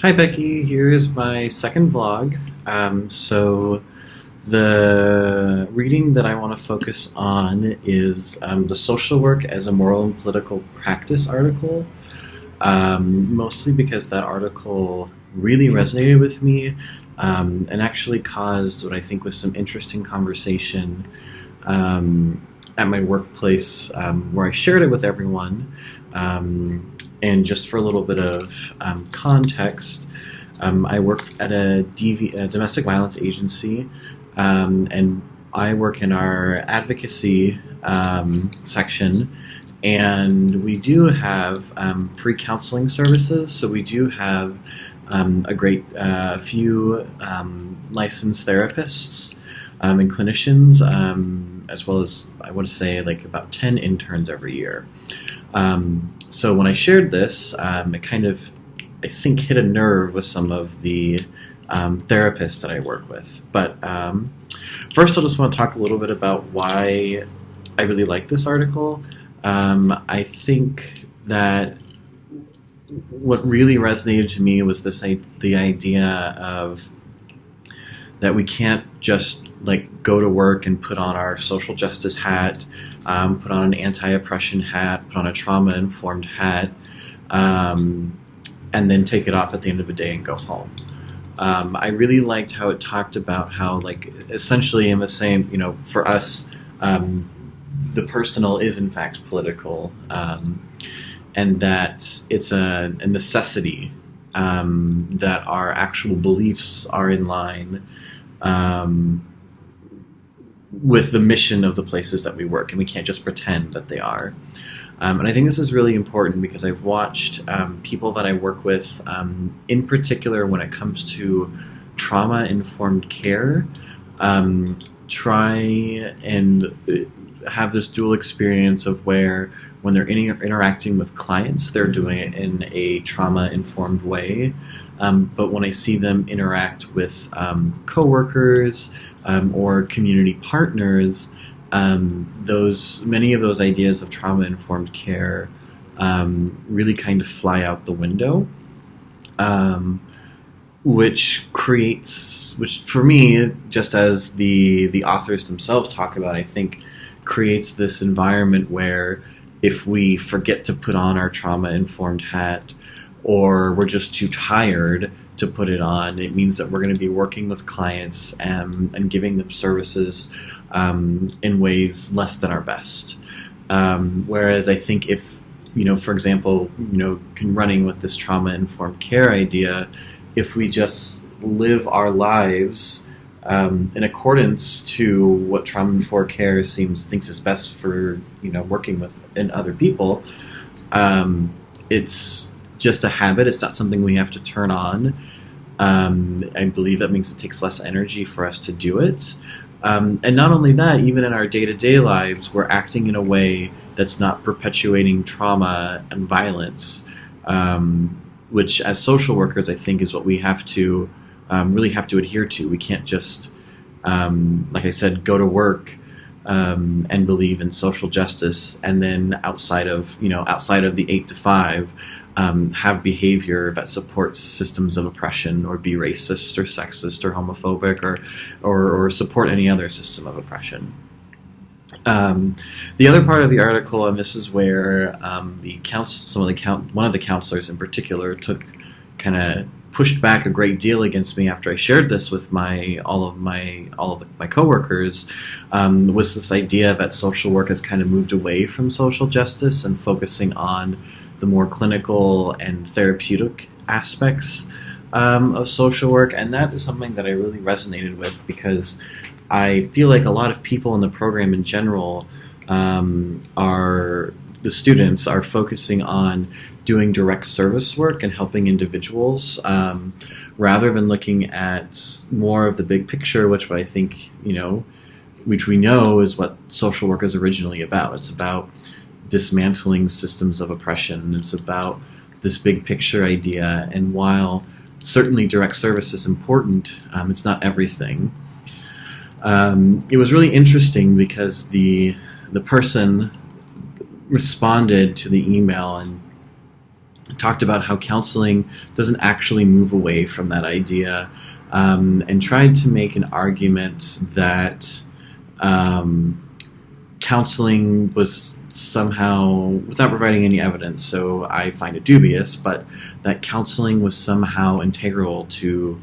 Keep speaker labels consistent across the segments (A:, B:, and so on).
A: Hi Becky, here is my second vlog. So the reading that I want to focus on is the social work as a moral and political practice article, mostly because that article really resonated with me and actually caused what I think was some interesting conversation at my workplace where I shared it with everyone. And just for a little bit of context, I work at a domestic violence agency, and I work in our advocacy section, and we do have free counseling services. So we do have a great few licensed therapists and clinicians, as well as, I want to say, like about 10 interns every year. So when I shared this, it kind of, I think, hit a nerve with some of the therapists that I work with. But first, I just want to talk a little bit about why I really like this article. I think that what really resonated to me was the idea of that we can't just like go to work and put on our social justice hat, put on an anti-oppression hat, put on a trauma-informed hat, and then take it off at the end of the day and go home. I really liked how it talked about how, like, essentially in the same, for us, the personal is in fact political, and that it's a necessity that our actual beliefs are in line with the mission of the places that we work, and we can't just pretend that they are. And I think this is really important because I've watched people that I work with, in particular when it comes to trauma-informed care, try and have this dual experience of where when they're interacting with clients, they're doing it in a trauma-informed way. But when I see them interact with coworkers or community partners, many of those ideas of trauma-informed care really kind of fly out the window, which for me, just as the authors themselves talk about, I think creates this environment where if we forget to put on our trauma-informed hat, or we're just too tired to put it on, it means that we're going to be working with clients and giving them services in ways less than our best. Whereas I think if, for example, running with this trauma-informed care idea, if we just live our lives in accordance to what trauma-informed care thinks is best for, working with and other people, it's just a habit. It's not something we have to turn on. I believe that means it takes less energy for us to do it. And not only that, even in our day-to-day lives, we're acting in a way that's not perpetuating trauma and violence, which as social workers, I think, is what we have to really have to adhere to. We can't just, like I said, go to work and believe in social justice, and then outside of the 8 to 5, have behavior that supports systems of oppression, or be racist or sexist or homophobic, or support any other system of oppression. The other part of the article, and this is where one of the counselors in particular pushed back a great deal against me after I shared this with all of my coworkers, was this idea that social work has kind of moved away from social justice and focusing on the more clinical and therapeutic aspects of social work. And that is something that I really resonated with, because I feel like a lot of people in the program in general the students are focusing on doing direct service work and helping individuals, rather than looking at more of the big picture, which I think, which we know is what social work is originally about. It's about dismantling systems of oppression. It's about this big picture idea. And while certainly direct service is important, it's not everything. It was really interesting because the person responded to the email and talked about how counseling doesn't actually move away from that idea, and tried to make an argument that counseling was somehow, without providing any evidence, so I find it dubious, but that counseling was somehow integral to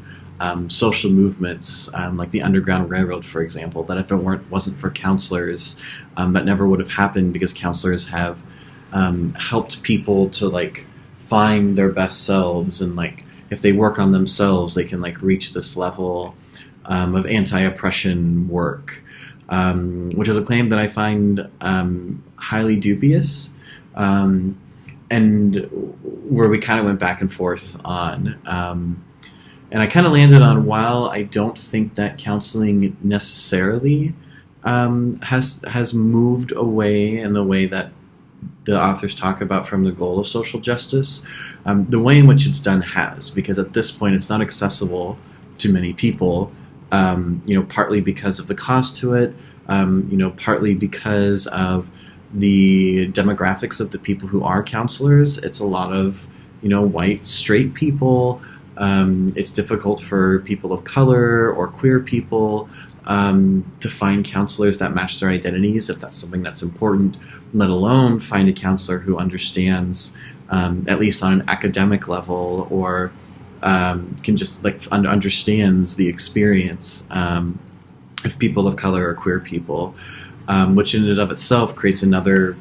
A: social movements, like the Underground Railroad, for example, that if it wasn't for counselors, that never would have happened, because counselors have helped people to like find their best selves, and like if they work on themselves, they can like reach this level of anti-oppression work, which is a claim that I find highly dubious, and where we kind of went back and forth on. And I kind of landed on, while I don't think that counseling necessarily has moved away in the way that the authors talk about from the goal of social justice, the way in which it's done has, because at this point it's not accessible to many people, partly because of the cost to it, partly because of the demographics of the people who are counselors. It's a lot of, white, straight people. It's difficult for people of color or queer people to find counselors that match their identities, if that's something that's important, let alone find a counselor who understands, at least on an academic level, or can just like understands the experience of people of color or queer people, which in and of itself creates another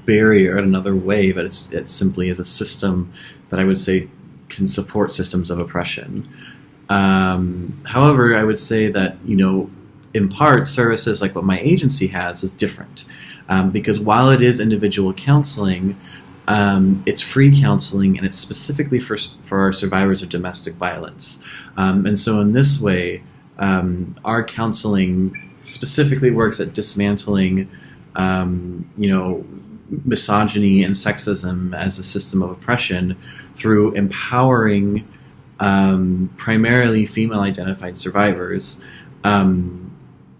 A: barrier and another way, but it simply is a system that I would say can support systems of oppression. However, I would say that, in part, services like what my agency has is different, because while it is individual counseling, it's free counseling, and it's specifically for our survivors of domestic violence. And so in this way, our counseling specifically works at dismantling, misogyny and sexism as a system of oppression through empowering primarily female-identified survivors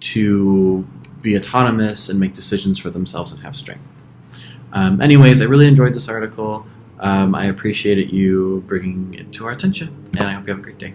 A: to be autonomous and make decisions for themselves and have strength. Anyways, I really enjoyed this article. I appreciated you bringing it to our attention, and I hope you have a great day.